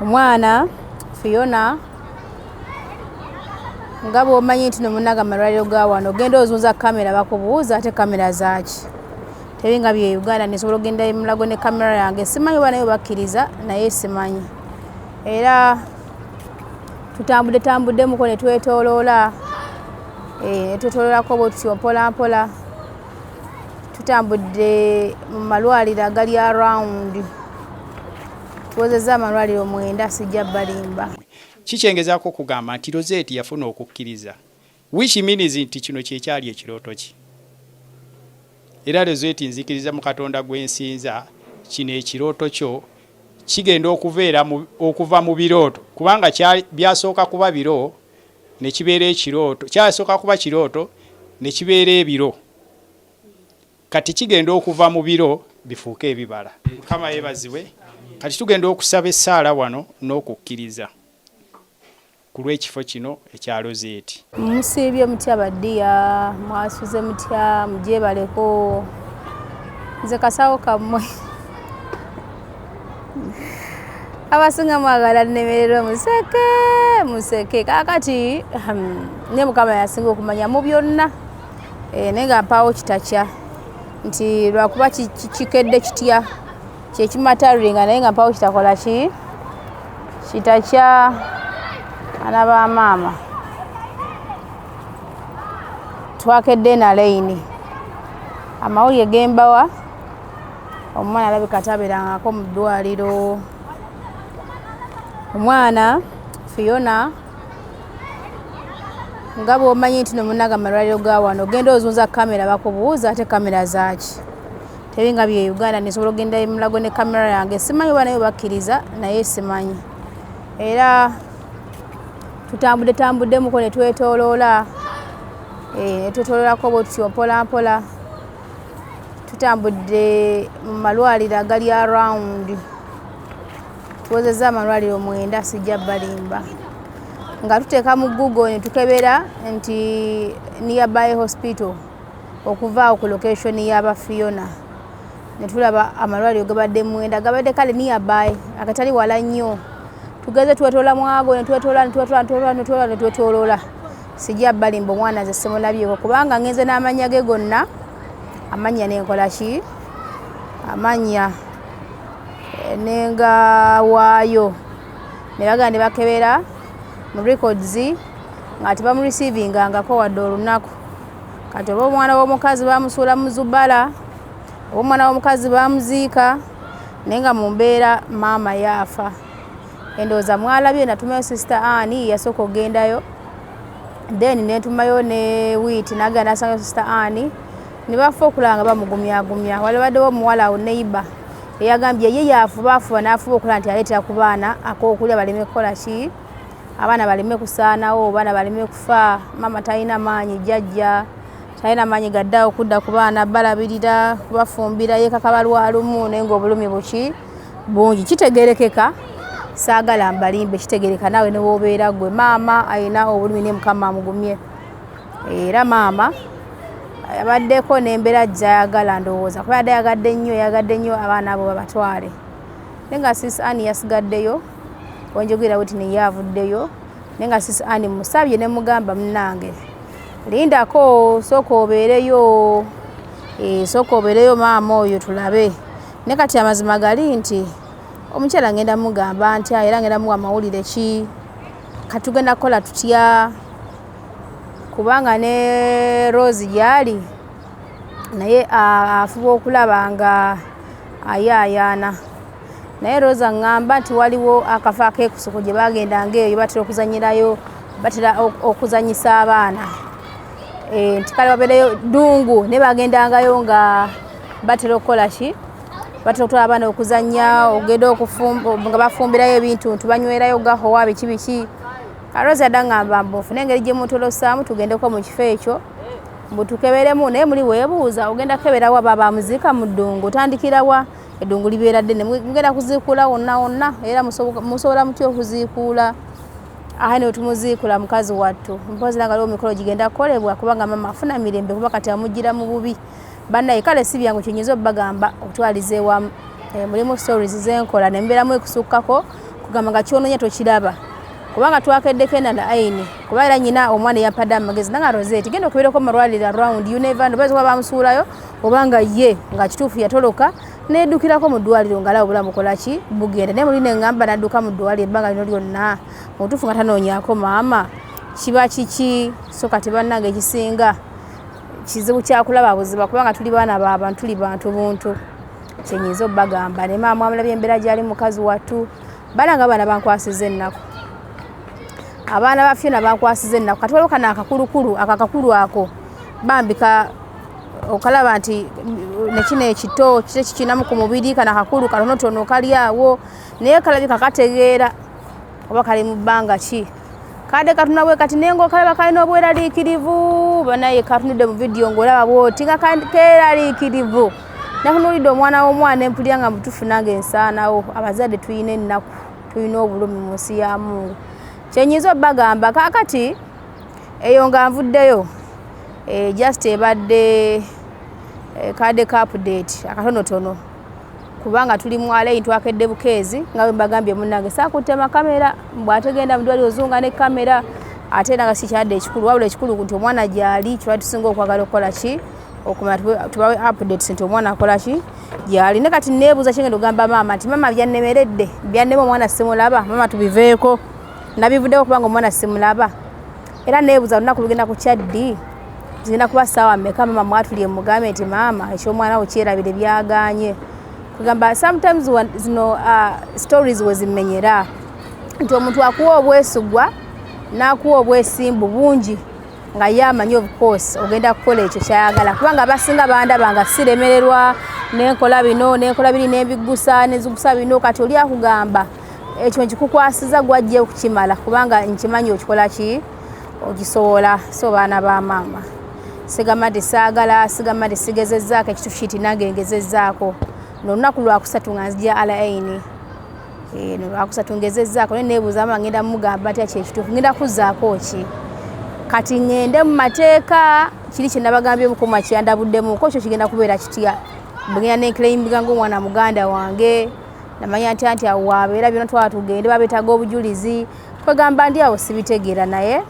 Omwana Fiona nga bw'omanyi nti nomunaga amalwaliro ga wano ogenda ozunza kamera bakubuuza ate kamera zaaki tebinga bye Uganda nesobola ogenda Mulago ne kamera yange simanyi oba naye bakkiriza naye simanyi era tutambuddemmuko ne twetooloola netwetooloolako bwetutyo mpola mpola tutambudde mu malwaliro agali around tuwezezza amalwaliro 9 sijja balimba. Kikyengezaako kugamba nti Rosette yafuna okukkiriza which means nti kino kyekyali ekirooto ki era Rosette nzikiriza mu Katonda gwensinza kino ekirooto kyo kigenda okuva mu birooto kubanga byasooka kuba biro ne kibeera ekirooto kyasooka kuba kirooto ne kibeera ebiro kati kigenda okuva mu biro bifuuke ebibala. Mukama yeebazibwe. Kati tugenda okusaba essaala wano n'okukkiriza ku lw'ekifo kino ekya Rosette. Musiibye mutya baddiya, mwasuze mutya, mugyebaleko, nze kasawo kammwe abasinga mwagala nnemererwa museke kaakati ne Mukama yasinga okumanya mu byonna naye nga mpaawo kitakya nti lwakuba kikedde kitya kyekimataringa naye nga mpaawo kitakola ki kitakya ana ba maama twakedde na layini amawulire gembawa omwana alabika atabeerangako mu ddwaliro. Omwana Fiona nga bw'omanyi nti nomunaga amalwaliro ga wano ogenda ozunza kamera bakubuuza ate kamera zaaki tebinga bye Uganda nesobola ogenda Mulago ne kamera yange simanyi oba naye bakkiriza naye simanyi era tutambuddemuko ne twetooloola netwetooloolako bwetutyo mpola mpola tutambudde mu malwaliro agali around tuwezezza amalwaliro 9 sijja balimba nga tuteeka mu Google ne tukebera nti nearby hospital okuvaawo ku location y'aba Fiona ne tulaba amalwaliro gabadde 9 gabadde kale nearby akatali wala nnyo tugeze twetoola mwago ne twetooloola sijja balimba omwana nze simulabyeko kubanga ngenze n'amanya ge gonna amanya nenkola ki amanya nenga waayo ne bagenda ne bakebera mu records nga tebamureceivinga-ngako wadde olunaku kati oba omwana w'omukazi bamusuula mu Zubala oba omwana w'omukazi bamuziika naye nga mu mbeera maama yaafa. Endowooza mwalabye natumayo Sister Anne yasooka ogendayo then netumayo ne Witi nagenda nasangayo Sister Anne ne bafa okulaba nga bamugumyagumya wali baddewo omuwala awo neighbor eyagambye ye yafuba n'afuba okulaba nti aleetera ku baana ak'okulya baleme kukola ki abaana baleme kusaanawo baana baleme kufa maama talina maanyi jjajja talina maanyi gaddawo okudda ku baana balabirira kubafumbira yeekaka balwalumu naye ng'obulumi buki bungi kitegerekeka saagala mbalimbe kitegereka naawe ne bw'obeera gwe maama alina obulumi ne Mukama amugumye era maama abaddeko n'embeera gy'ayagala ndowooza kuba yagadde nnyo abaana abo babatwale naye nga Sister Anne yasigaddeyo wenjogera buti ne yavuddeyo naye nga Sister Anne musabye ne mugamba munnange lindako sooka obeereyo maama oyo tulabe ne kati amazima gali nti omukyala ngenda mugamba ntya era ngenda muwa mawulire ki katugenda kukola tutya kubanga ne Rose gyali naye afuba okulaba nga ayaayaana naye Rose aŋŋamba nti waliwo akafo akeekusuko gye bagendanga eyo batera okuzanyirayo batera okuzanyisa abaana nti kale babeereyo ddungu ne bagendangayo nga batera okukola ki batera okutwala abaana okuzanya ogenda nga bafumbirayo ebintu tubanywerayo gahowa biki Rose yaddaŋŋamba mbunfune engeri gye mutolosaamu tugendeko mu kifo ekyo mbu tukeberemu naye muli weebuuza ogenda keberawa baba bamuziika mu ddungu otandikirawa eddungu libeera ddene mugenda kuziikuula wonna era musobola mutya okuziikuula ne wetumuziikula mukazi wattu mpozi nanga liwo mikolo gigenda kukolebwa kubanga maama afuna mirembe kuba kati amugira mu bubi bannaye kale si byangu kyenyinza obbagamba okutwaliza ewamu mulimu stories zenkola ne mbeeramu ekusukkako kugamba nga kyononya tokiraba kubanga twakeddeko endala aini kuba era nyina omwana eyampadde amagezi nanga Rosette genda okubeerako amalwaliro around you never know bazi kuba bamusuulayo obanga ye nga kituufu yatoloka neddukirako mu ddwaliro ngalawo obulamu bukolaki bugenda naye muli neŋŋamba nadduka mu ddwaliro ebbanga lino lyonna mutuufu nga tanoonyaako maama kiba kiki so kati bannange ekisinga kizibu kyakulaba buziba kubanga tuli baana b'abantu tuli bantu buntu kyenyinza obbagamba ne maama amulabye embeera gyali mukazi wattu balanga abaana bankwasiza ennaku abaana ba Fiona bankwasiza ennaku kati waliwo kana akakulu ako bambika okalaba nti nekino ekito kite kikinamu ku mubiri kana kakulu katonotono kali awo naye kalabika kategeera oba kali mu bbanga ki kade katunabwe kati nengo okalaba kalina obweraliikirivu banaye katunudde mu vidiyo ng'olaba bwoti nga keeraliikirivu nakunulidde omwana w'omwana empulira nga mutuufu nange ensaanawo abazadde tulina ennaku tulina obulumi mu nsi ya Mungu kyenyinza obbagamba kaakati eyo nga nvuddeyo just ebadde kade update akatonotono kubanga tuli mwaleyi twakedde bukeezi nga bwe mbagambye munnange saakutema kamera bw'ategenda mu ddwaliro ozunga ne kamera ate nanga si kyadde ekikulu wabula ekikulu nti omwana gyali kiba tusinga okwagala okukola ki okumanya tubawe updates nti omwana akola ki gyali ne kati neebuuza kyengenda ogamba maama nti maama byannemeredde byannema omwana simulaba maama tubiveeko nabivuddeko kubanga omwana simulaba era neebuuza olunaku lugenda ku kyaddi zigenda kuba ssaawa mmeka maama mwatulye mugambe nti maama ekyomwana wo kyerabire byaganye kugamba sometimes zino stories wezimenyera nti omuntu akuwa obwesugwa n'akuwa obwesimbu bungi nga ye amanyi of course ogenda kukola ekyo kyayagala kubanga abasinga bandaba nga siremererwa nenkola bino nenkola biri nembigusa nezigusa bino kati oli akugamba ekyo nkikukwasiza gwajja okukimala kubanga nkimanyi okikola ki ogisobola so baana ba maama sigamba nti saagala sigamba nti sigezezzaako ekituufu kiti nange ngezezzaako n'olunaku lwakusatu nga nzija alaini lwakusatu ngezezzaako naye neebuuza maama ngenda mugamba nti kyekituufu ngenda kuzzaako ki kati ngende mu mateeka kiri kye nabagambye mukoma kyandabuddemu ko ekyo kigenda kubeera kitya bwengenda nenclaimbinga ng'omwana muganda wange namanya nti awo wabeera byonna twaba tugende babeetaga obujulizi kwegamba ndi awo sibitegeera naye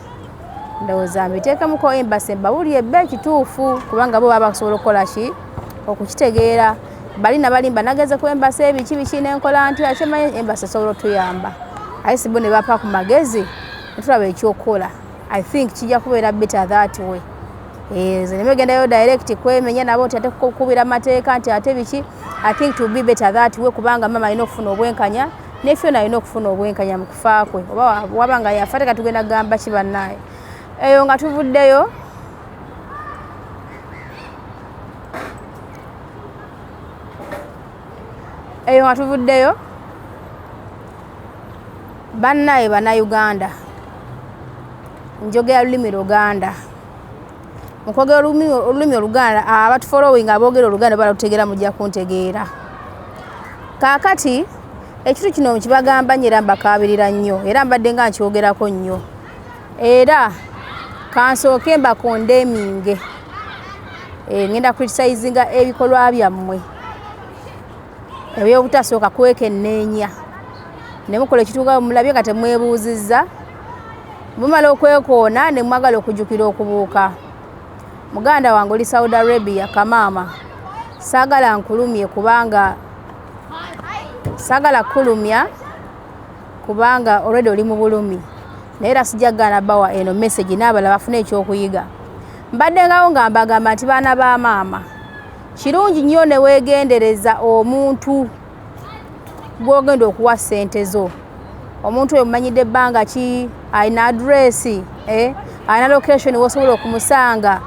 ndowooza mbiteekamuko embasi mbawulire ebba ekituufu kubanga bo baba basobola okukola ki okukitegeera balina balimba nageze ku embasi biki nenkola nti akyemanyi embasi esobola otuyamba aye sibo ne bapa ku magezi netulaba ekyokukola I think kijja kubeera better that way zineme gendayo direct kwemenya nabo ate kukubira mateeka nti ate biki I think to be better that way kubanga mama alina okufuna obwenkanya ne Fiona alina okufuna obwenkanya mu kufa kwe oba wabanga yafa teka tugenda gamba kibannaye eyo nga tuvuddeyo bannaye bannayuganda njogera olulimi Luganda mukwogera olulimi Oluganda abatufollowing aboogera Oluganda balalutegeera mujja kuntegeera kaakati ekitu kino kibagamba nyera mbakaabirira nnyo era mbadde nga nkyogerako nnyo era kansooke mbakondeminge ngenda criticizinga ebikolwa byammwe ebyobutasooka kwekenneenya ne mukola ekituuka mulabye nga temwebuuzizza mumala okwekoona ne mwagala okujjukira okubuuka muganda wange oli Saudi Arabia kamaama saagala nkulumye kubanga saagala kulumya kubanga already oli mu bulumi naye era sijjagana bawa eno message n'abala bafuna ekyokuyiga mbadde ngawo nga mbagamba nti baana ba maama kirungi nnyo ne weegendereza omuntu gw'ogenda okuwa ssente zo omuntu oyo mumanyidde ebbanga ki alina adresi alina location wosobola okumusanga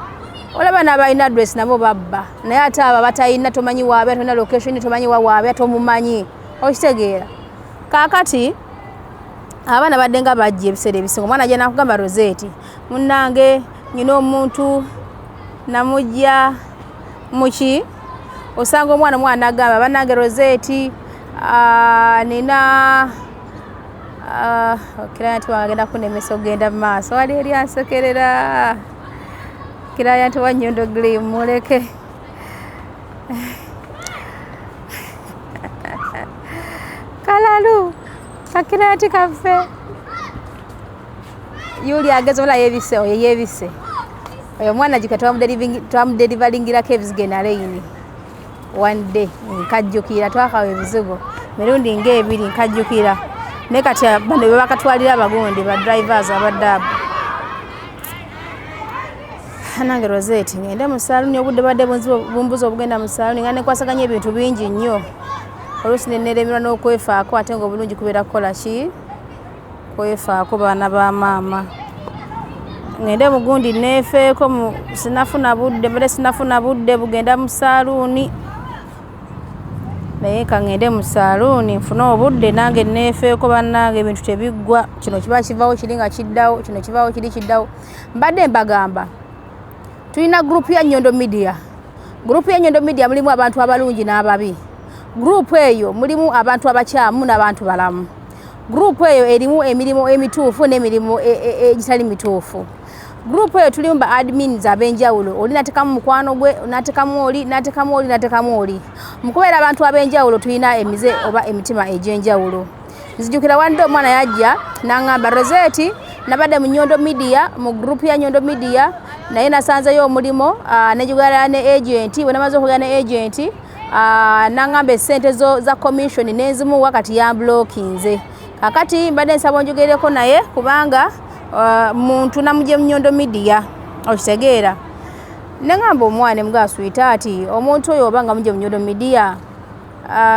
olaba n'abalina adresi nabo babba naye ate abo batalina tomanyi waabe tolina location tomanyi waabe tomumanyi okitegeera kaakati abaana badde nga bajja ebiseera ebisinga omwana ajja nakugamba Rosette munnange nyina omuntu namujja muki osanga omwana nagamba bannange Rosette nina kirayant wagenda kunemesa ogenda mu maaso wali eri ansekerera kirayant wa Nyondo Glim muleke kalalu kirati kaffe yuli ageze ola yebise oyo yebise oyo mwana jika twamudelivaringirako ebizigena leyini one day nkajjukira twakawa ebizigo mirundi ng'ebiri nkajjukira ne kati bano be bakatwalira abagundi ba drivers abaddaabo nange Rosette ngende mu saluni obudde badde bumbuza obugenda mu saluni nga nekwasaganya ebintu bingi nnyo oluusi neneremerwa n'okwefaako ate nga obulungi kubeera kukola ki kwefaako baana ba maama ngende mugundi neefeeko sinafuna budde bugenda mu saluni naye kangende mu saluni nfune obudde nange neefeeko bannange ebintu tebiggwa kino kiba kivaawo kiri nga kiddawo kino kivaawo kiri kiddawo mbadde mbagamba tulina gurupu ya Nyondo Media. Gurupu ya Nyondo Media mulimu abantu abalungi n'ababi. Gurupu eyo mulimu abantu abakyamu n'abantu balamu. Gurupu eyo erimu emirimu emituufu n'emirimu egitali mituufu. Gurupu eyo tulimu ba admins ab'enjawulo. Oli natekamu mukwano gwe, natekamu oli. Mukubeera abantu ab'enjawulo tulina emize oba emitima egy'enjawulo. Nzijukira wande omwana yajja n'angamba Rosette nabadde mu Nyondo Media, mu gurupu ya Nyondo Media naye nasanzeyo omulimo nejugala ne agent bwe namaze okugala ne agent nangamba esente za commission nezimu wakati ya blockinze kakati mbadde nsaba njogereko naye kubanga muntu namuje mu Nyondo Media okitegeera nangamba omwana mga sweetheart omuntu oyo obanga muje mu Nyondo Media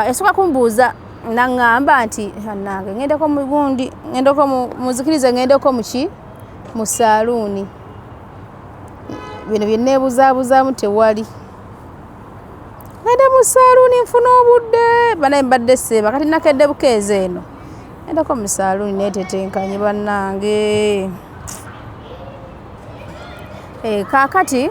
esoka kumbuuza nangamba nti nange ngendeko mu gundi ngendeko muzikirize ngendeko muki mu saluni bino byenneebuzaabuuzaamu tewali ngende mu saluni nfuna obudde banaye mbadde seeba kati nakedde bukeeze eno ngendeko mu saluni neetetenkanye bannange kaakati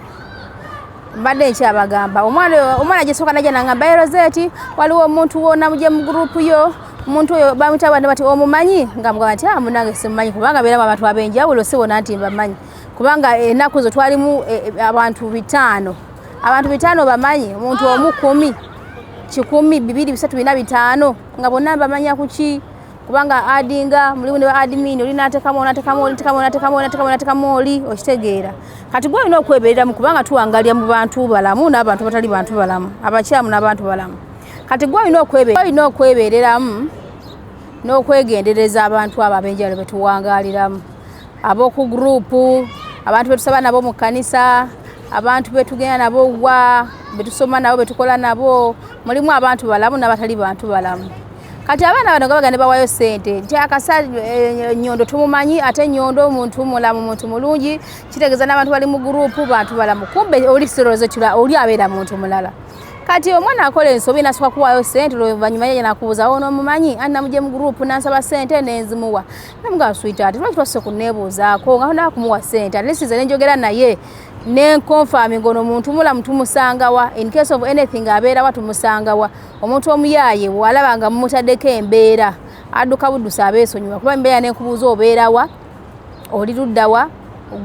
mbadde nkyabagamba omwana gyesooka najja nangamba Rosette waliwo omuntu wona muje mu gurupu yo omuntu oyo bamutabane bati omumanyi nga mugamba nti munange simumanyi kubanga beeramu abantu ab'enjawulo sibona nti mbamanyi kubanga ennaku zo twalimu abantu 5 bamanyi omuntu omu 10 2 3 5 nga bonna bamanya kuki kubanga adinga mulimu ne admin oli natekamu oli okitegeera kati gwe olina okweberera mu kubanga tuwangalya mu bantu balamu n'abantu batali bantu balamu abakyamu n'abantu balamu kati gwe olina okwebereramu n'okwegendereza abantu abo ab'enjawulo be tuwangaliramu ab'oku gurupu abantu betusaba nabo mu kanisa abantu betugenda nabo wa betusoma nabo betukola nabo mulimu abantu balamu n'abatali bantu balamu kati abaana bano nga bagenda bawayo sente nti akasa Nyondo tumumanyi ate Nyondo omuntu mulamu muntu mulungi kitegeeza n'abantu bali mu gurupu bantu balamu kumbe oli Rosette oli abeera muntu mulala kati omwana akola ensobi nasooka kuwayo sente oluvannyuma yeye nakubuuza ono omumanyi ani namuje mu gurupu nansaba sente nenzimuwa namuga sweetheart lwaki twasose kunneebuuzaako nga nakumuwa sente alesize nenjogera naye nenkonfami ngono muntu mulamu tumusangawa in case of anything abeerawa tumusangawa omuntu omuyaaye walabanga mumutaddeko embeera adduka buddusa abeesonyiwa kuba embeera nenkubuuza obeerawa oli luddawa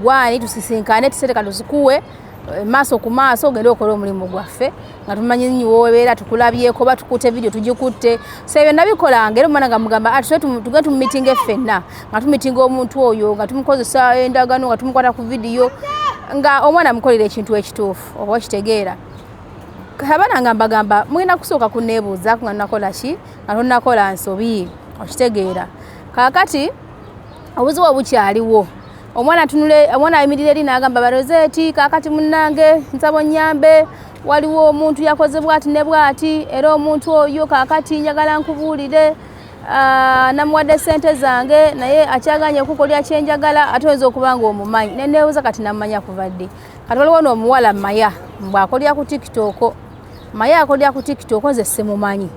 gwani tusisinkane tusereka tuzikuwe maaso ku maaso ogende okola omulimu gwaffe nga tumanyi nnyo wobeera tukulabyeko batukute video tugikutte sebyo nabikolanga era omwana nga mugamba tugende tumumitinga effenna nga tumitinga omuntu oyo nga tumukozesa endagano nga tumukwata ku video nga omwana mukolera ekintu ekituufu oba okitegeera abaana nga mbagamba mulina kusooka kunneebuuzaako nga nakola ki nga tonnakola nsobi okitegeera kaakati obuzibu obukyaliwo omwana ayimirira eri n'agamba Rosette kaakati munnange nsaba onnyambe waliwo omuntu yakoze bwati ne bwati era omuntu oyo kaakati njagala nkubuulire namuwadde sente zange naye akyaganye okukolera kyenjagala ate oyinza okuba nga omumanyi nenneebuuza kati namumanya kuva ddi kati waliwo n'omuwala Maya bw'akolera ku TikTok Maya akolera ku TikTok nze simumanyi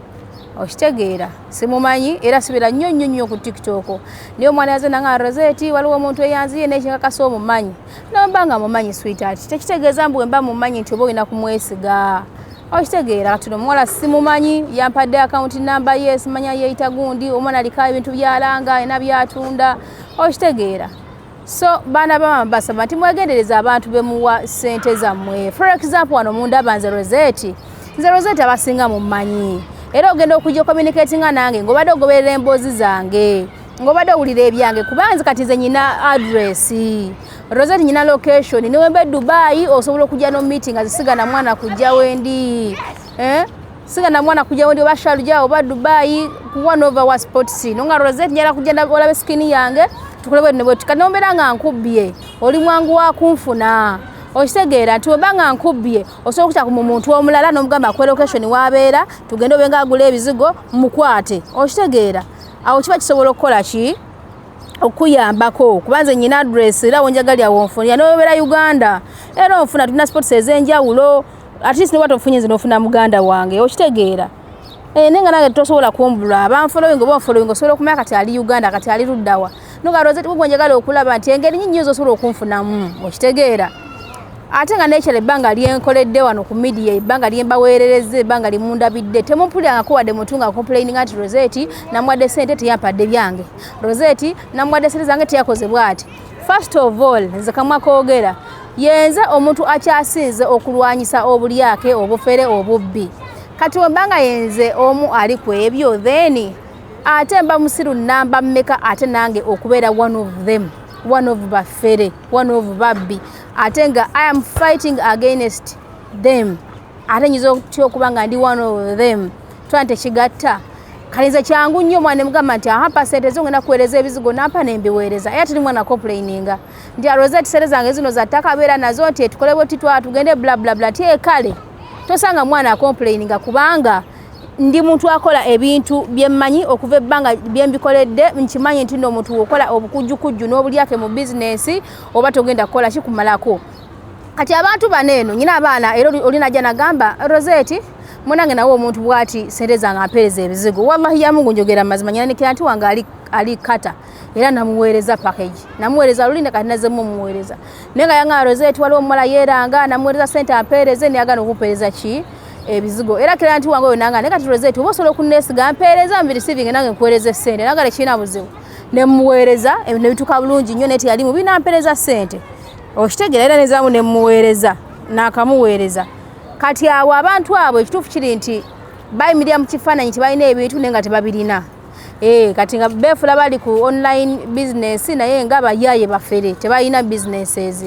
okitegeera simumanyi era sibira nnyo ku TikTok naye omwana yaze nanga Rosette waliwo omuntu eyanziye n'ekinkakasa omumanyi nambanga mumanyi sweetheart tekitegeeza mbu mba mumanyi nti oba olina kumwesiga okitegeera kati omuwala simumanyi yampadde account number ye simanya yeeyita gundi omwana aliko ebintu byalanga ena byatunda okitegeera so baana bamama basaba nti mwegendereza abantu bemuwa sente zammwe for example wano mundaba nze Rosette abasinga mumanyi era ogenda okujja communicatinga nange ng'obadde ogoberera emboozi zange ng'obadde owulira ebyange kubanga kati nze nyina address Rosette nyina location niwembe Dubai osobola okujja no meeting azisigana mwana kujja wendi sigana mwana kujja wendi oba Sharjah oba Dubai one over wa sports nonga Rosette njala kujja olabe skin yange tukulebe ne bwe tukanombera nga nkubye oli mwangu wa kunfuna okitegeera nti obanga nkubye osobola okutya ku muntu omulala n'omugamba ku location wabeera tugende obenga agula ebizigo mukwate okitegeera awo kiba kisobola okukola ki okuyambako kubanze nyina address era wonjagali awo nfunira n'obeera Uganda era onfuna tulina sports ez'enjawulo at least n'oba tofunye nze n'ofuna muganda wange okitegeera nenga nange tosobola kumbula abanfollowing oba onfollowing osobola okumanya kati ali Uganda kati ali luddawa nonga Rosette gwenjagala okulaba nti engeri nnyingi osobola okunfunamu okitegeera ate nga nekyala ebbanga lyenkoledde wano ku media ebbanga lyembaweerereze ebbanga limundabidde temumpulirangako wadde mutunga complaining nti Rosette namwadde ssente teyampadde byange Rosette namwadde ssente zange teyakoze bw'ati first of all nze kamwa koogera yenze omuntu akyasinze okulwanyisa obulyake obufere obubbi kati wembanga yenze omu ali ku ebyo then ate mba musiru namba mmeka ate nange okubeera one of them one of bafere one of babbi ate nga I am fighting against them ate nyizo okubanga ndi one of them twante kigatta kalinze kyangu nnyo mwana mugamba nti aha sente zo ngenda kuweereza ebizigo nampa nembiweereza era tuli mwana complaininga ndi Rosette sente zange zino za ttaka beera nazo nti tukole bwe tugende bla bla bla tekale tosanga mwana complaininga kubanga ndi muntu akola ebintu byemmanyi okuva ebbanga byembikoledde nkimanyi nti omuntu okola obukujjukujju n'obulyake mu business oba togenda kukola kikumalako kati abantu baneeno nyina abaana era olinajja nagamba Rosette munange nawe omuntu bwati sente zange ampeereza ebizigo wallahi ya Mungu njogera mazima nyina nikira nti wange ali kata era namuweereza package namuweereza lulinda kati nazemu muweereza nenga yanga Rosette waliwo omuwala yeeranga namuweereza sente ampeereze neyagana okupeereza ki ebizigo era kira nti wange oyo nanga nekati Rosette oba osobola okuneesiga mpeereza mbiri receiving nange nkuweereza sente nanga lekirina buzibu nemuweereza nebituuka bulungi nnyo neti yali mubi nampeereza sente okitegeera era nezaamu nemuweereza nakamuweereza kati awo abantu abo ekituufu kiri nti bayimirira mu kifaananyi tebalina ebintu naye nga tebabirina kati nga beefula bali ku online business naye nga bayaaye bafere tebalina businesses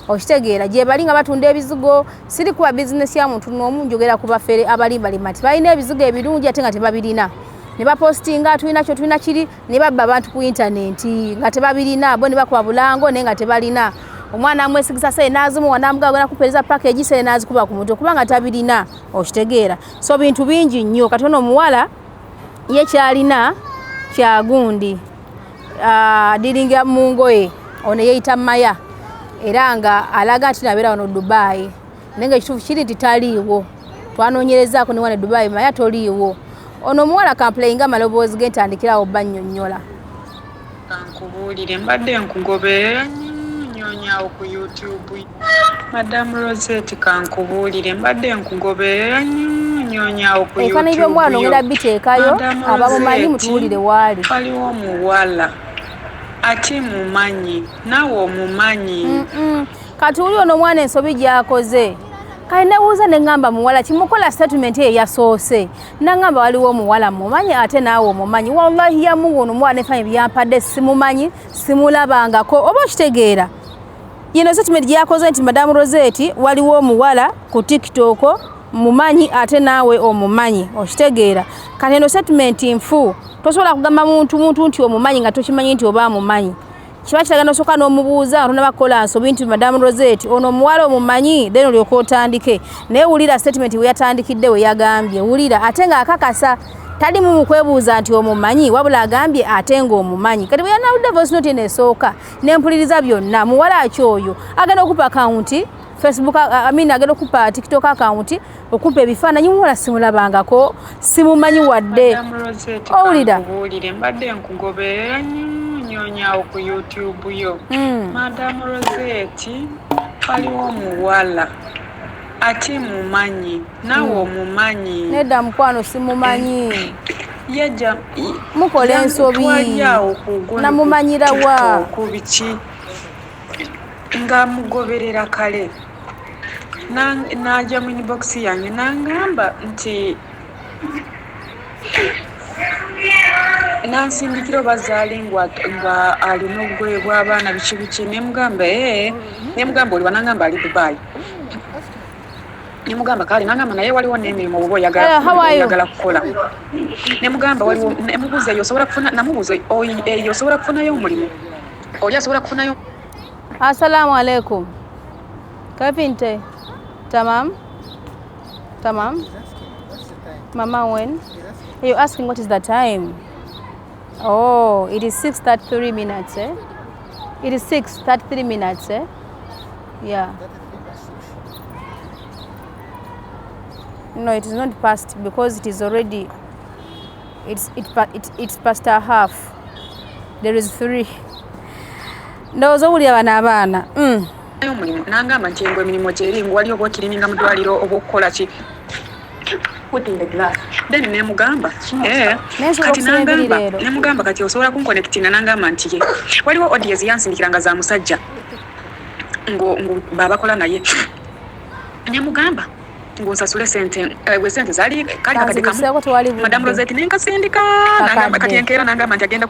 okitegeera gye bali nga batunda ebizigo siri kuba business ya muntu n'omu njogera ku bafere abali balima tebalina ebizigo ebirungi ate nga tebabirina ne bapostinga tulina kyo tulina kiri ne babba abantu ku internet nga tebabirina bo ne bakuba bulango naye nga tebalina omwana amwesigisa sente nazimuwa namugaga nakupeereza package sente nazikuba ku mutwe kubanga tabirina okitegeera so bintu bingi nnyo katono omuwala ye kyalina kyagundi diringa mu ngoye ono yeyita Maya era nga alaga nti nabeera wano Dubai naye nga ekituufu kiri nti taliiwo twanoonyerezaako ne wane Dubai Maya toliiwo ono omuwala kamplayinga amaloboozi ge ntandikirawo bannyonnyola kankubuulire mbadde nkugoberera nyonyawo ku YouTube Madam Rosette kankubuulire mbadde nkugoberera nyonyawo ku YouTube efaananyi by'omwana ongera biteekayo abamumanyi mutuwulire waali waliwo omuwala ati mumanyi nawe omumanyi kati uli ono omwana ensobi gy'akoze kale nebuuza neŋŋamba muwala kimukola statement eyo yasoose naŋŋamba waliwo omuwala mumanyi ate naawe omumanyi wallahi ya Mungu ono omwana nefaanyi byampadde simumanyi simulabangako oba okitegeera yino statement gyakoze nti Madam Rosette waliwo omuwala ku TikTok mumanyi ate naawe omumanyi okitegeera kati eno statement nfu tosobola kugamba muntu nti omumanyi nga tokimanyi nti oba amumanyi kiba kitagenda osooka n'omubuuza atona bakola nsobi nti Madam Rosette ono omuwala omumanyi then olyoka otandike naye wulira statement we yatandikidde we yagambye wulira ate nga akakasa tali mu kwebuuza nti omumanyi wabula agambye ate ng'omumanyi kati bwe yanawulidde voice note nesooka nempuliriza byonna muwala akyoyo agenda okupa akawunti Facebook agenda okupa TikTok account okupa ebifaananyi muwala simulabangako simumanyi wadde owulira mbadde nkugoberera nyonyawo ku YouTube yo Madam Rosette waliwo omuwala ati mumanyi nawe omumanyi nedda mukwano simumanyi yajja mukola ensobi namumanyira wa kubiki nga mugoberera kale najja mu inbox yange nangamba nti nansindikira bazaali nga alina obugoye bw'abaana biki nemugamba oliwa nangamba ali Dubai nemugamba kale nangamba naye waliwo n'emirimu oba oyagala kukola nemugamba waliwo nemubuuza eyo osobola kufuna namubuuza eyo osobola kufunayo omulimu oli asobola kufunayo. Assalamu alaikum. Kapinte. Tamam. Mama, when? You're asking what is the time? Oh, it is 6:33 minutes, eh? It is 6:33 minutes, eh? Yeah. No, it is not past because it is already. It's past a half. There is 3. Ndowooza owulira bano abaana. Nangamba nti engwe emirimu gyeringa wali oba okirininga mu ddwaliro oba okukola ki then nemugamba kati nemugamba kati osobola kunkonectinga nangamba nti ye waliwo audience yansindikiranga za musajja babakola naye nemugamba ngonsasule sente zaali kali kakade kamu Madam Rosette nenkasindika nangamba kati enkeera nangamba nti agenda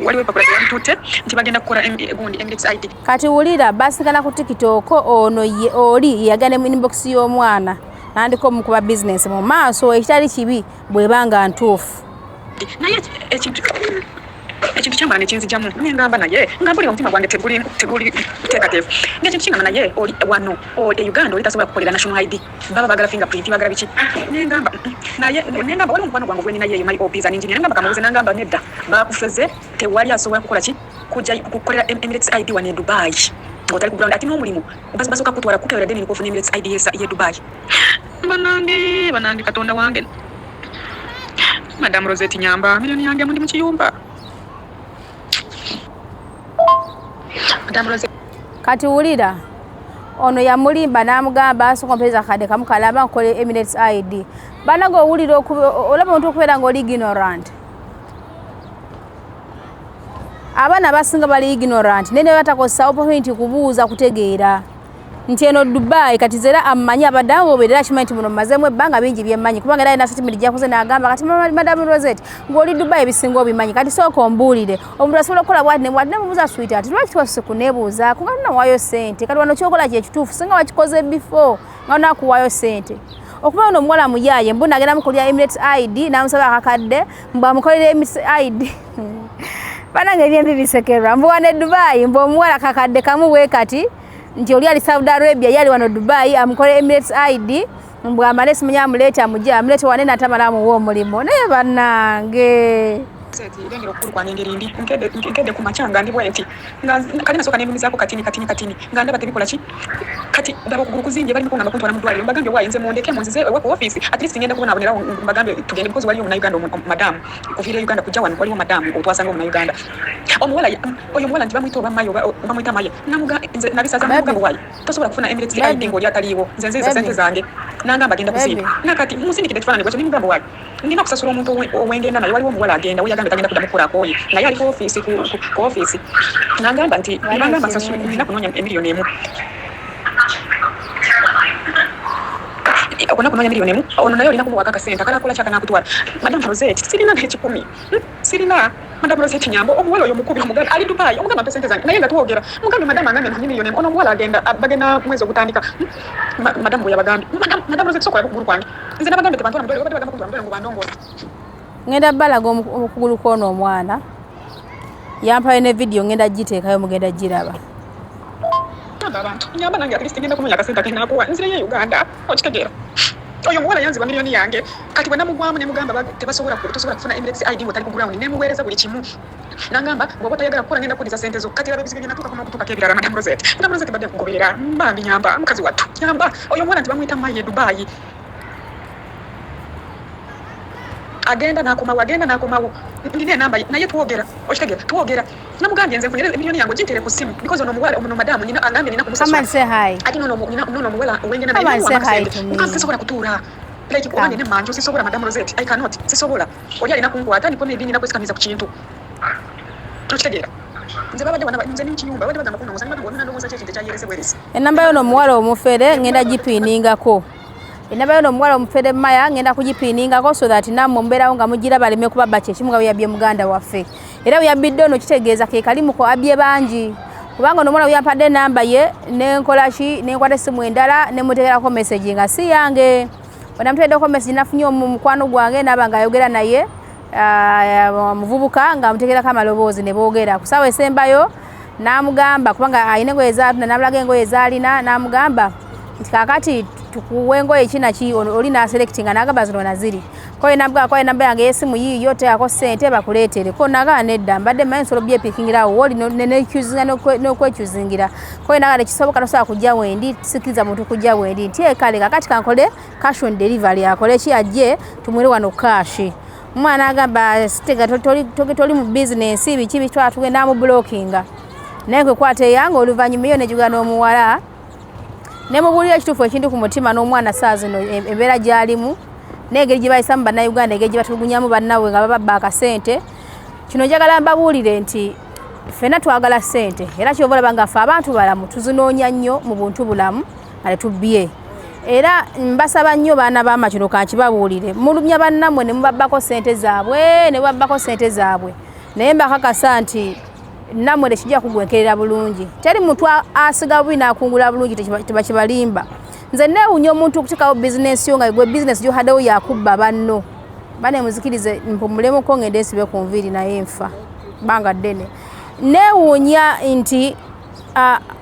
waliwo epapula yamutute nti bagenda kukola gundi Emirates ID. Kati wulira basikana ku TikTok ono oli yagane mu inbox y'omwana nandiko mukuba business mu maaso ekitali kibi bwebanga ntuufu naye ekintu kyambala nekinzijamu nengamba naye ngamba oli omutima gwange teguli teekateefu ng'ekintu kingamba naye oli wano Uganda oli tasobola kukolera national ID baba bagala fingerprint bagala biki nengamba waliwo omukwano gwange gweni naye mali obiza ninjini nengamba kamubuuze nangamba nedda bakufeze tewali asobola kukola ki kujja kukolera Emirates ID wane Dubai ng'otali ku ground ati n'omulimu basooka kutwala kutewera deni nikufuna Emirates ID ye Dubai. Banange Katonda wange Madam Rosette nyamba milioni yange mundi mu kiyumba. Madam Rosette kati wulira ono yamulimba n'amugamba asooka mpeza kade kamukalaba nkole Emirates ID banago owulira olaba omuntu okubeera ng'oli ignorant. Abaana abasinga bali ignorant nene batakozesa opportunity kubuuza kutegeera nti eno Dubai kati zera amanyi abaddawo obeera kimanyi nti muno mazemu ebbanga bingi byemmanyi kubanga era ina statement gyakoze n'agamba kati Madam Rosette ng'oli Dubai ebisinga obimanyi kati sooka ombuulire omuntu asobola okukola bwati nemubuuza sweetheart lwaki twasuse kuneebuuza kubanga nawaayo ssente kati wano kyokola kyekituufu singa wakikoze before nga onaakuwaayo ssente okuba ono omuwala muyaaye mbu nagenda mukolera Emirates ID n'amusaba akakadde mbu amukolera Emirates ID banange ebyembi bisekerwa mbu wane Dubai mbu omuwala kakadde kamu bwe kati nti oli ali Saudi Arabia yali wano Dubai amukole Emirates ID mbu amale simunya amuleeta amulete wane natamala amuwa omulimu naye bannange irengero kuru kwa ngeri ndi nkede ku machanga ndi bwenti kali nasoka nemumizaako katini nga ndaba tebikola ki kati ndaba kuguru kuzinje bali mukungamba kuntwala mu ddwaliro mbagambe wayenze mondeke munzize wako office at least ngenda kubona abonera mbagambe tugende because wali mu Uganda madam kuvira Uganda kujja wano wali mu madam otwasanga mu Uganda omuwala oyo muwala ntibamwita bamayo bamwita maye namuga nze nabisaza mugambo wayo tosobola kufuna Emirates ID ngoli ataliwo nze nziza sente zange nangamba agenda kuziba nakati musindikide kifanani kwacho nimugambo wayo ndina kusasula omuntu owengenda naye waliwo omuwala agenda uyagamba tagenda kudda mukolako oye naye ali ku office nangamba nti nangamba sasula ndina kunoonya emiliyoni emu okona kunoonya miliyoni emu ono naye olina kumuwaka akasente akalakola kyakana kutwala Madam Rosette sirina n'ekikumi sirina Madam Rosette nyambo omuwala oyo mukubi omuganda ali Dubai omugamba mpa sente zange naye nga twogera mugambe madam angambe nti miliyoni emu ono omuwala bagenda mwezi ogutandika madam bwe yabagambe Madam Rosette sokola kugulu kwange nze nabagambe tebantwala mudwaliro badde bagamba kugulu ngo bandongola ngenda balaga omukugulu kwono omwana yampayo ne video ngenda giteekayo mugenda giraba abantu nyamba nange at least ngenda kunoonya akasente akenakuwa nzire ye Uganda okitegeera oyo muwala yanziba miliyoni yange kati bwe namugwamu ne mugamba tosobola kufuna Emirates ID ng'otali ku ground nemuweereza buli kimu nangamba bw'oba toyagala kukola ngenda kukuliza sente zo kati laba bizigenda natuuka kutuukako ebirala Madam Rosette badde nkugoberera mbambi nyamba mukazi wattu nyamba oyo muwala nti bamuyita maye Dubai agenda nakomawo ndine enamba naye twogera okitegeera twogera namugambye nze nfunire miliyoni yange ogintere ku simu because ono muwala ono madamu nina angambye nina kumusasula ati nono muwala owengenda naye mukambi sisobola kutuula like kuwange ne manjo sisobola Madam Rosette I cannot sisobola oli alina kunkwata ndipo maybe nina kwesikamiza ku kintu okitegeera nze babadde wana nze n'ekiyumba babadde bagamba kuno musanga ngo nina ndowooza kyekintu ekyayerese bweresi enamba y'ono omuwala omufere ngenda gipiningako enabayo n'omuwala omufere maya ngenda kugipiiningako so that nammwe mubeerawo nga mugira baleme kubabba kyekimu nga bwe yabbye muganda waffe era bwe yabbidde ono kitegeeza ke kalimu ko abbye bangi kubanga ono omwana bwe yampadde enamba ye nenkola ki nenkwata essimu endala nemutegerako message nga si yange bwe namutegeddeko message nafunye omukwano gwange naaba nga ayogera naye muvubuka nga amutegerako amaloboozi ne boogera ku ssaawa esembayo n'amugamba kubanga alina engoye zaatunda n'amulaga engoye zaalina n'amugamba nti kaakati tukuwe engoye kinaki oli n'aselectinga n'agamba zino naziri koye nabugamba koye namba yange y'essimu yiiyo teekako ssente bakuleetere ko nagala nedda mbadde mmanyi nsolo byepikingirawo wooli nekyuzinga n'okwekyuzingira koye nagala tekisoboka tosobola kujja wendi sikiriza muntu kujja wendi nti kale kaakati kankole cash on delivery akole ki ajje tumwere wano kashi omwana agamba sitega toli mu bizinensi biki bitwala tugenda amubulookinga naye kwekwata eyange oluvannyuma iyo nejuga n'omuwala nemubuulira ekituufu ekindi ku mutima n'omwana saa zino embeera gy'alimu n'engeri gye bayisamu bannayuganda engeri gye batulugunyamu bannabwe nga bababba akasente kino njagala mbabuulire nti ffenna twagala ssente era kyova olaba nga ffe abantu balamu tuzinoonya nnyo mu buntu bulamu nga tetubbye era mbasaba nnyo baana baama kino kankibabuulire mulumya bannammwe ne mubabbako ssente zaabwe ne mubabbako ssente zaabwe naye mbakakasa nti nammwe tekijja kugwenkerera bulungi teri muntu asiga bubi n'akungula bulungi tebakibalimba nze neewunya omuntu okutekawo bizinensi yo nga gwe bizinensi gyohaddewo yakubba banno bane muzikirize mpumulemuko ngende nsibe ku nviiri naye nfa banga ddene neewunya nti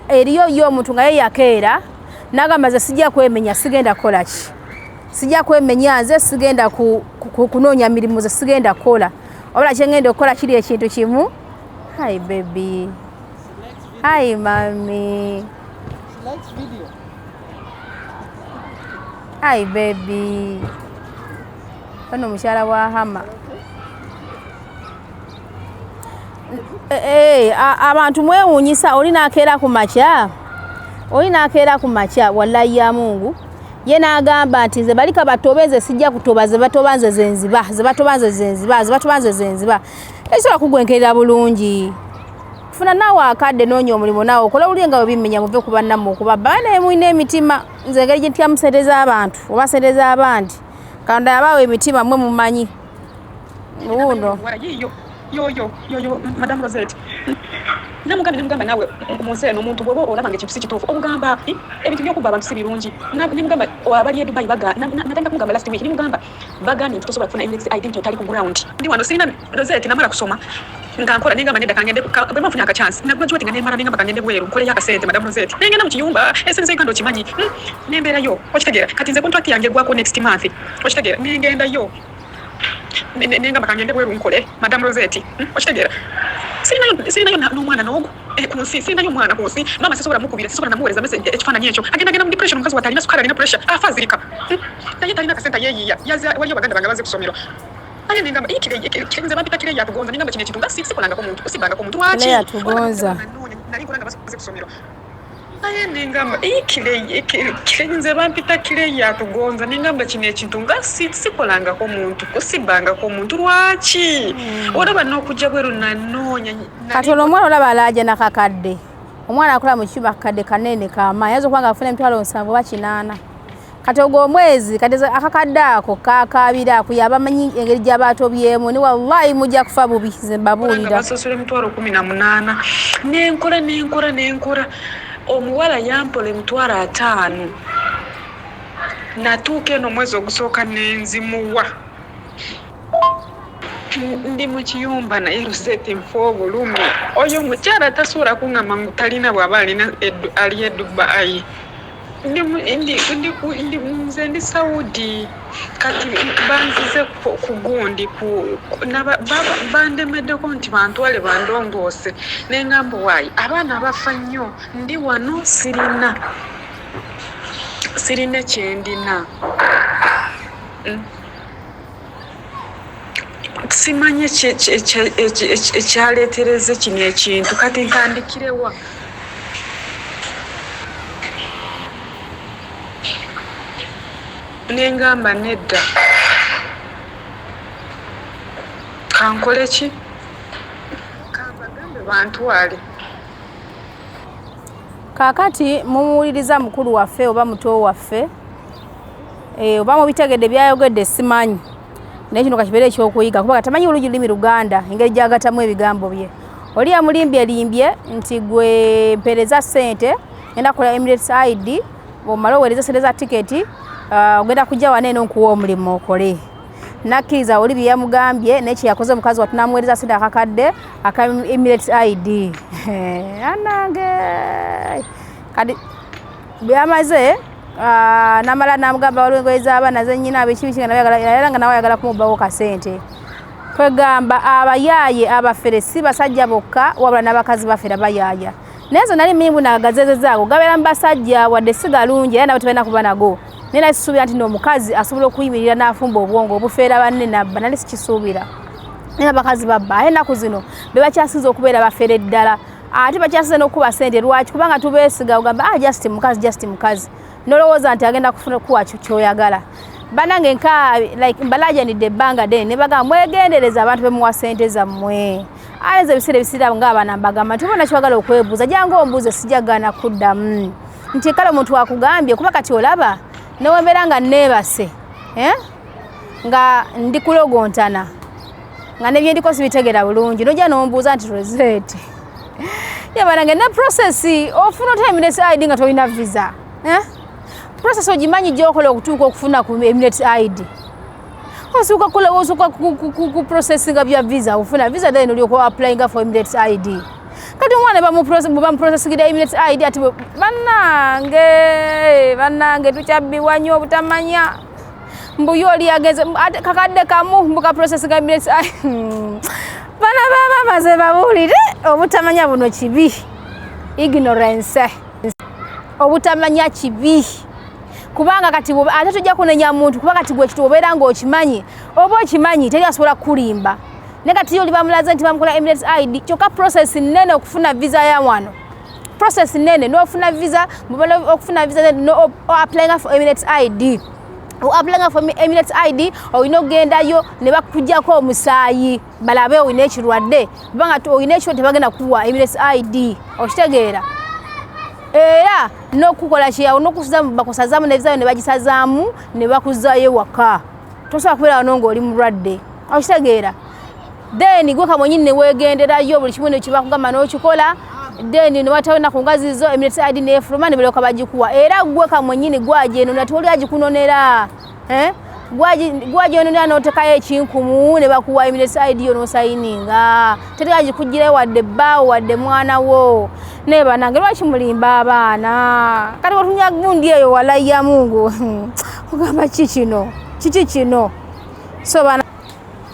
eriyo yo omuntu nga ye yakeera nagamba ze sijja kwemenya sigenda kukola ki sijja kwemenya nze sigenda kunoonya mirimu ze sigenda kukola wabula kyengenda okukola kiri ekintu kimu hi baby hi mami hi baby ono mukyala wa hama abantu mwewuunyisa oli nakeera ku makya wallahi ya mungu ye n'agamba nti ze balika batobeze sijja kutoba ze batoba nze zenziba ekisobola kugwenkerera bulungi funa naawe akadde noonya omulimu naawe okola owulire nga webimenya muve ku bannammwe okubabba banaye mulina emitima nze engeri gye ntyamu sente z'abantu oba sente z'abandi katonda yabaawo emitima mmwe mumanyi uno yo Madam Rosette namugamba nawe munsi eno omuntu bw'oba olaba nga ekintu si kituufu omugamba ebintu by'okubba abantu si birungi nemugamba abali e Dubai natandika kumugamba last week nemugamba bagambye nti tosobola kufuna index identity otali ku ground ndi wano sirina Rosette namala kusoma nga nkola nengamba nedda kangende bwe mafuna akachance nagraduate nga nemala nengamba kangende bweru nkoleyo akasente Madam Rosette nengenda mu kiyumba esenze Uganda okimanyi nembeerayo okitegeera kati nze contract yange egwako next month okitegeera nengendayo nengamba kangende bweru nkole Madam Rosette okitegeera sirinayo n'omwana n'ogu kunsi sirinayo omwana kunsi mama sisobola mukubira sisobola namuweereza message ekifaananyi ekyo agenda mu depression omukazi watalina sukali alina pressure afa azirika naye talina akasente yeeyiya waliyo baganda bange baze kusomero aye nengamba nze bampita kire yatugonza nengamba kino ekintu nga sikolangako muntu kusibangako muntu waki yatugonza nali nkolanga baze kusomero aye nengamba kire nze bampita kire yatugonza nengamba kino ekintu nga sikolangako muntu kusibangako muntu lwaki olaba n'okujja bweru nanoonya kati olwo omwana olaba alaaja nakakadde omwana akola mu kiyumba kakadde kanene kamaanyi ayinza okuba nga afuna emitwalo 7 oba 8 kati ogwo omwezi kati akakadde ako kakabira akuyaba amanyi engeri gy'abaatobyemu ni wallahi mujja kufa bubi ze mbabuulira basasula emitwalo 18 nenkora omuwala yampola emitwalo 5 natuuka eno omwezi ogusooka nenzimuwa ndi mu kiyumba naye Rosette nfa obulumi oyo mukyala tasobola kuŋŋamba ngu talina bw'aba ali e Dubai nze ndi Saudi kati banzize ku gundi bandemeddeko nti bantwale bandongoose nengamba waayi abaana bafa nnyo ndi wano sirina kyendina simanyi ekyaleetereze kino ekintu kati nkandikirewa nengamba nedda kankole ki kambagambe bantwale kaakati mumuwuliriza mukulu waffe oba muto waffe oba mu bitegedde byayogedde simanyi naye kino kakibeera ekyokuyiga kuba tamanyi bulungi lulimi Luganda engeri gyagatamu ebigambo bye oli yamulimbye nti gwe mpereza ssente ngenda kukola Emirates ID omala oweereza ssente za tiketi ogenda kujja wano eno nkuwa omulimu okole nakkiriza oli bye yamugambye n'ekye yakoze omukazi watu namuweereza ssente akakadde aka Emirates ID anange kadi byamaze namala namugamba waliwo engoye z'abaana zennyina abekibikinga era nga nawe ayagala kumubawo kasente kwegamba abayaaye abafere si basajja bokka wabula n'abakazi bafera bayaaya naye zo nali mimbu nagazezezaago gabeera mu basajja wadde si galungi era nabo tebalina kuba nago naye nali sisuubira nti n'omukazi asobola okuyimirira n'afumba obwongo obufeera banne nabba nali sikisuubira naye abakazi babba aye ennaku zino be bakyasinza okubeera bafere ddala ate bakyasinza n'okuba ssente lwaki kubanga tubeesiga ogamba just mukazi nolowooza nti agenda kufuna kuwa kyoyagala banange mbalaajanidde ebbanga ddene ne bagamba mwegendereza abantu bemuwa ssente zammwe ayinza ebiseera ebisira ng'abaana mbagamba nti obona kyagala okwebuuza jangu ombuuze sijagana kuddamu nti kale omuntu akugambye kuba kati olaba newembeera nga neebase nga ndi kulogontana nga nebye ndiko sibitegera bulungi nojja nombuuza nti reseti yabanange ne processi ofuna ota Emirates ID nga tolina visa process ogimanyi gy'okola okutuuka okufuna ku Emirates ID osooka ku processinga bya visa ofuna visa then olyoka applyinga for Emirates ID kati omwana bamuprocessingira Emirates ID ati bannange tukyabbiwa nnyo obutamanya mbuyo oli yageze kakadde kamu mbuka processinga Emirates ID bana baba maze babuulire obutamanya buno kibi ignorance obutamanya kibi kubanga kati ate tujja kunenya muntu kuba kati gwe kitu obeera ng'okimanyi oba okimanyi teri asobola kulimba ne kati oli bamulaze nti bamukola Emirates ID kyokka process nnene okufuna visa ya wano process nnene n'ofuna visa okufuna visa no applying for Emirates ID applying for Emirates ID olina okugendayo ne bakujjako omusaayi balabe olina ekirwadde kubanga olina ekirwadde tebagenda kuwa Emirates ID okitegeera era n'okukola kyawo n'okusazamu bakusazaamu ne visa ne bagisazaamu ne bakuzaayo waka tosobola kubeera wano ng'oli mulwadde okitegeera then gwe kamwenyini ne weegenderayo buli kimu nekibakugamba n'okikola then ne watawo ennaku nga zizo Emirates ID neefuluma ne balyoka bagikuwa era gwe kamwenyini gwagyenoonera toli agikunonera gwagyenoonera n'otekayo ekinkumu ne bakuwa Emirates ID yo n'osayininga teri agikuggirayo wadde bbaawo wadde mwana wo naye banange lwaki mulimba abaana kati watunya gundi eyo walaiya mungu ogamba kiki kino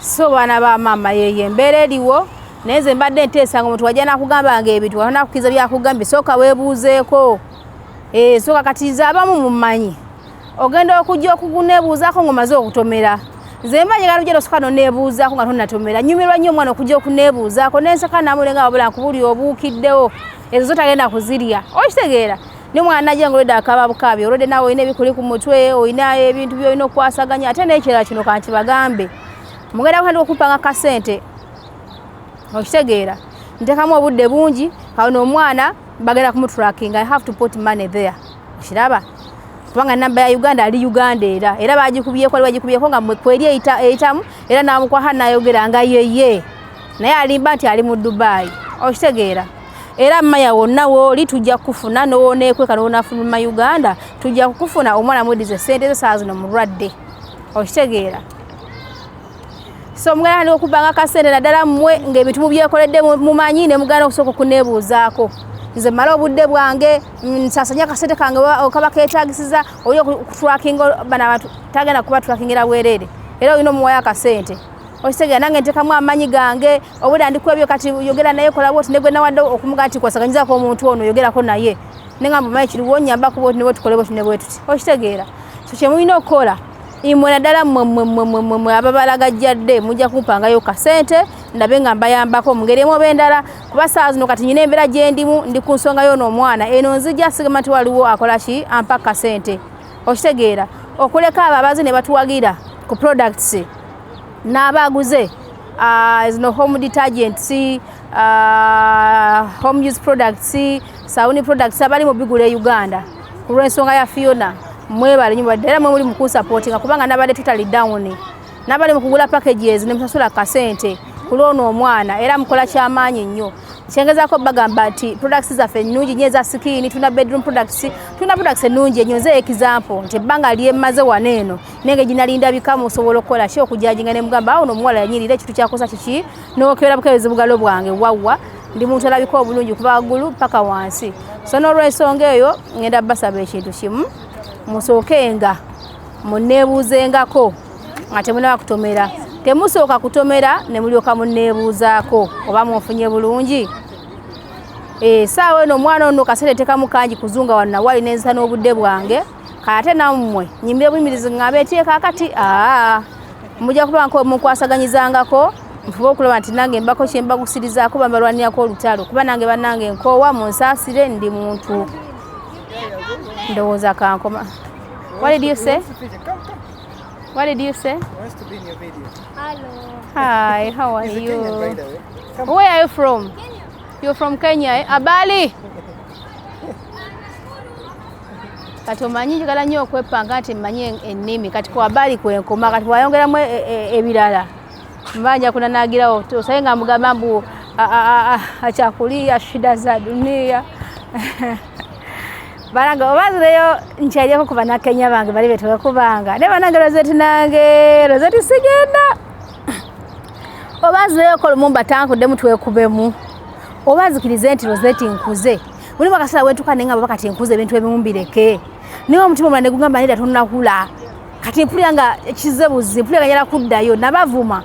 so baana ba maama yeye embeera eriwo naye nze mbadde nteesanga omuntu wajja nakugambanga ebintu wanakukiriza byakugambye sooka weebuuzeeko sooka kati nze abamu mumanyi ogenda okujja okuneebuuzaako ng'omaze okutomera nze mba njagala ojja tosooka noneebuuzaako nga tonnatomera nyumirwa nnyo omwana okujja okuneebuuzaako nensaka namulenga wabula nkubuli obuukiddewo ezo zo tagenda kuzirya okitegeera n'omwana najja ng'olwedde akababukaabi olwedde naawe olina ebikuli ku mutwe olina ebintu byolina okukwasaganya ate n'ekirala kino kanti bagambe mugenda kandi okupanga kasente okitegeera ntekamu obudde bungi kano omwana bagenda kumutracking I have to put money there okiraba kubanga namba ya Uganda ali Uganda era bagikubyeko nga kweri eyitamu era namukwaha nayogera nga yeye naye alimba nti ali mu Dubai okitegeera era maya wonna wooli tujja kufuna n'owoneekweka n'onafuluma Uganda tujja kukufuna omwana mudize ssente zo saa zino mulwadde okitegeera so mugana n'okubanga kasente naddala mmwe ng'ebintu byekoledde mumanyi ne mugana okusooka okuneebuuzaako nze mala obudde bwange nsasanya kasente kange okaba keetagisiza oli okutwakinga bana abantu tagenda kuba twakingira bwereere era olina omuwayo akasente okitegeera nange ntekamu amanyi gange obudde ndikwebyo kati yogera naye kola bwoti negwe nawadde okumuga nti kwasaganyizaako omuntu ono yogerako naye nengamba mayi kiriwo nyambako bwoti ne bwetukole bwoti ne bwetuti okitegeera so kyemulina okukola imwe naddala mmwe ababalagajjadde mujja kumpangayo kasente ndabe nga mbayambako mu ngeri emu oba endala kuba saa zino kati nyina embeera gye ndimu ndi ku nsonga yo n'omwana eno nzija sigamba nti waliwo akola ki ampa kasente okitegeera okuleka abo abazi ne batuwagira ku products n'abaguze zino home detergents home use products sawuni products abali mu bigula e Uganda ku lw'ensonga ya Fiona mwebale nnyo ddala mwe muli mu kunsupportinga kubanga nabadde totally down. Nabadde mu kugula packages ne musasula kasente ku lw'ono omwana era mukola ky'amaanyi nnyo. Kyengezako bagamba nti products zaffe ennungi nnyo eza skin, tuna bedroom products, tuna products ennungi ennyo. Nze example nti ebbanga lyemmaze wano eno nenge ginalinda bikamu osobola okukola ki okujajinga ne mugamba awo omuwala yanyirira ekintu kyakosa kiki n'okebera bukebezi bugalo bwange wawwa ndi muntu alabika obulungi kuba waggulu paka wansi. So n'olw'ensonga eyo ngenda basaba ekintu kimu musookenga munneebuuzengako nga temunaba kutomera. Temusooka kutomera ne mulyoka munneebuuzaako oba munfunye bulungi. Saawa eno omwana ono kasente tekamu kangi kuzunga wano nawali nenzisa n'obudde bwange kate nammwe nyimbire buyimirizi ng'abe eteeka akati mujja kuba munkwasaganyizangako nfube okulaba nti nange mbako kyembagusirizaako bambalwanirako olutalo kuba nange bannange nkoowa munsaasire ndi muntu ndowooza kankoma. What did you say? What did you say? Wants to be in your video. Hello. Hi, how are He's a you? Kenyan, by the way. Come Where are you from? Kenya. You're from Kenya, eh? Abali? Kati omanyi njagala nnyo okwepanga nti mmanyi ennimi kati ku Abali kwenkoma kati wayongeramu ebirala mbanja kunanagirawo osaye nga mugamba mbu achakulia shida za dunia. Bananga obazireyo nkyaliako ku bannakenya bange bali betwekubanga ne banange Rozeti sigenda obazireyo ko Lumumba tankudde twekubemu obazikirize nti Rozeti nkuze buli bakasala wetuka nenga bakati nkuze ebintu ebimumbireke niwo omutima omulala negugamba nida tonnakula kati mpulira nga ekizebuzi mpulira nga njala kuddayo nabavuma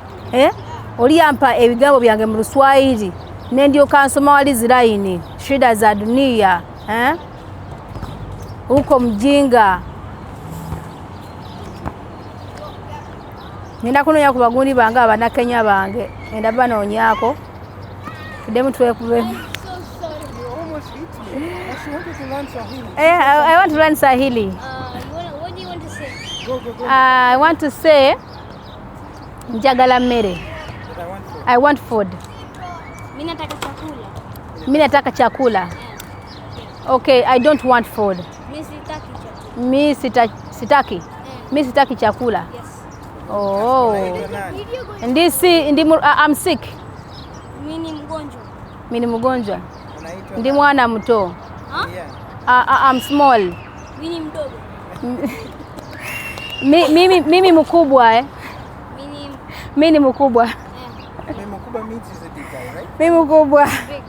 oli yampa ebigambo byange mu Luswahili nendyoka nsoma wali ziraini shida za dunia uko mjinga. Nenda kunonya ku bagundi bange abannakenya bange enda banoonyako tuddemu twekube. I want to learn Swahili. What do you want to say? Go. I want to say njagala mmere. I want food. Mimi nataka chakula. Mimi nataka chakula. Okay, I don't want food. Mimi sitaki chakula. Sitaki. Mimi sitaki chakula. Yes. Oh. I'm sick. Mimi ni mgonjwa. Mimi ni mgonjwa. Ndi mwana mto. I'm small. Mimi ni mdogo. Mimi mkubwa Mimi ni mkubwa. Mimi mkubwa means is a big guy, right? Mimi mkubwa. Big.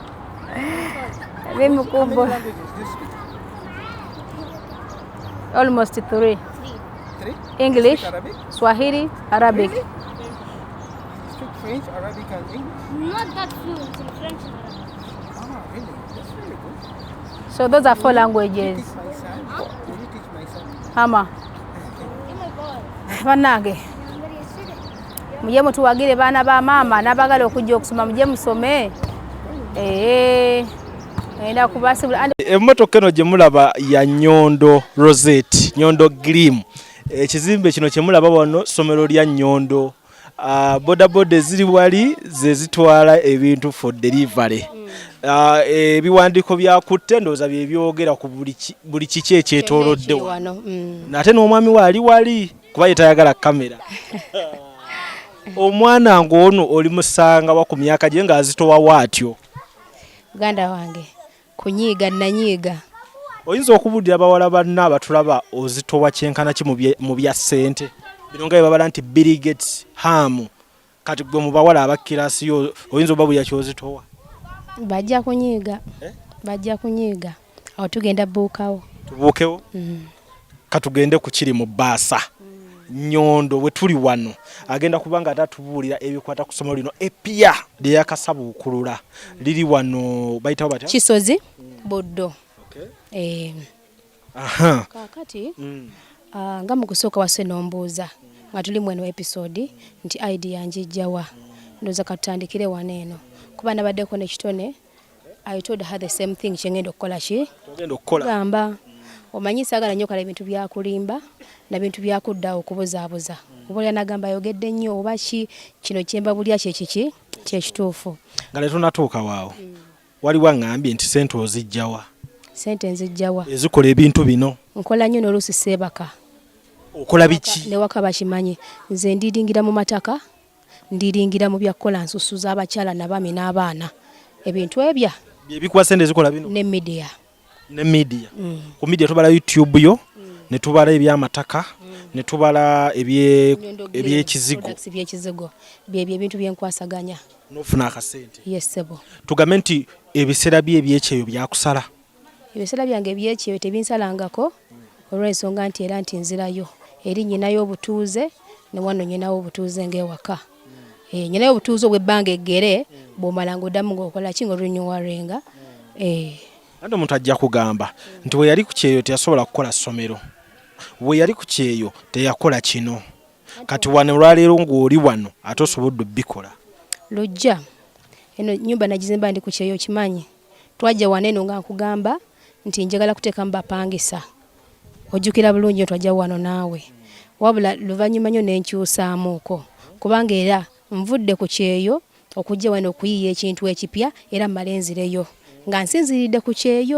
Mimi How mkubwa. many languages do you speak? Almost 3. 3? English, Speak Arabic? Swahili, Arabic. Really? Speak French, Arabic and English? Not that fluent in French and Arabic. Really? That's very good. So those are 4 Will you languages. teach my son? Will you teach my son? Hama. Oh my God. Bannange. I'm very excited. Muje mutuwagire baana ba mama n'abagala okujja okusoma muje musome. Enda kubasibula. Emmotoka eno gye mulaba ya Nyondo Rosette, Nyondo Grim. Ekizimbe kino kye mulaba wano ssomero lya Nyondo. Bodaboda eziri wali ze zitwala ebintu for delivery. Ebiwandiiko byakutte ndowooza bye byogera ku buli kiki ekyetoolodde wano. Nate n'omwami waali wali kuba ye tayagala kamera. Omwana ng'ono oli musanga wa ku myaka gye ng'azitowa waatyo. Muganda wange kunyiiga nanyiiga. Oyinza okubuulira abawala banna abatulaba ozitowa kyenkana ki mu bya ssente bino nga babala nti Bill Gates hamu kati gwe mu bawala abakirasiyo oyinza obabulira kyozitowa? Bajja kunyiiga. Bajja kunyiiga. Awo tugenda buukawo. Tubuukewo? Katugende ku kiri mu Baasa. Nyondo we tuli wano agenda kubanga atatubuulira ebikwata ku somo lino epya lye yakasabuukulula liri wano bayitawo batya Kisozi Buddo. Okay. Aha. Kakati nga mu kusooka wase nombuuza nga tuli mweno episode nti ID yanjijjawa ndoza katandikire waneeno kuba nabaddeko n'ekitone I told her the same thing kyengenda okukola ki Ogenda okukola gamba omanyi saagala nnyo kala ebintu byakulimba na bintu byakudda okubuzaabuza obulya nagamba ayogedde nnyo oba ki kino kyembabulya kyekiki kyekituufu nga leero natuuka waawo waliwo aŋŋambye nti sente ozijjawa sente nzijjawa ezikola ebintu bino nkola nnyo n'oluusi seebaka okola biki newaka bakimanyi nze ndiringira mu mataka ndiringira mu byakukola nsusu z'abakyala n'abaami n'abaana ebintu ebya byebikuwa sente ezikola bino ne media ne media ku media tubala YouTube yo ne tubala ebyamataka ne tubala ebyekizigo byebyo ebintu byenkwasaganya n'ofuna akasente yesebo tugambe nti ebiseera by'ebyekyeyo byakusala ebiseera byange ebyekyeyo tebinsalangako olw'ensonga nti era nti nzirayo eri nyinayo obutuuze ne wano nyinawo obutuuze ng'ewaka nyinayo obutuuze obw'ebbanga eggere bw'omala ng'oddamu ng'okola ki ng'olunyiwarenga ate omuntu ajja kugamba nti bwe yali ku kyeyo teyasobola kukola ssomero bwe yali ku kyeyo teyakola kino kati wano olwaleero ng'oli wano ate osobodde obbikola lujja eno nnyumba nagizimba ndi ku kyeyo kimanyi twajja wano eno nga nkugamba nti njagala kuteekamu bapangisa ojjukira bulungi twajja wano naawe wabula luvannyuma nnyo nenkyusaamuuko kubanga era nvudde ku kyeyo okujja wano okuyiiya ekintu ekipya era mmale nzireyo nga nsinziridde ku kyeyo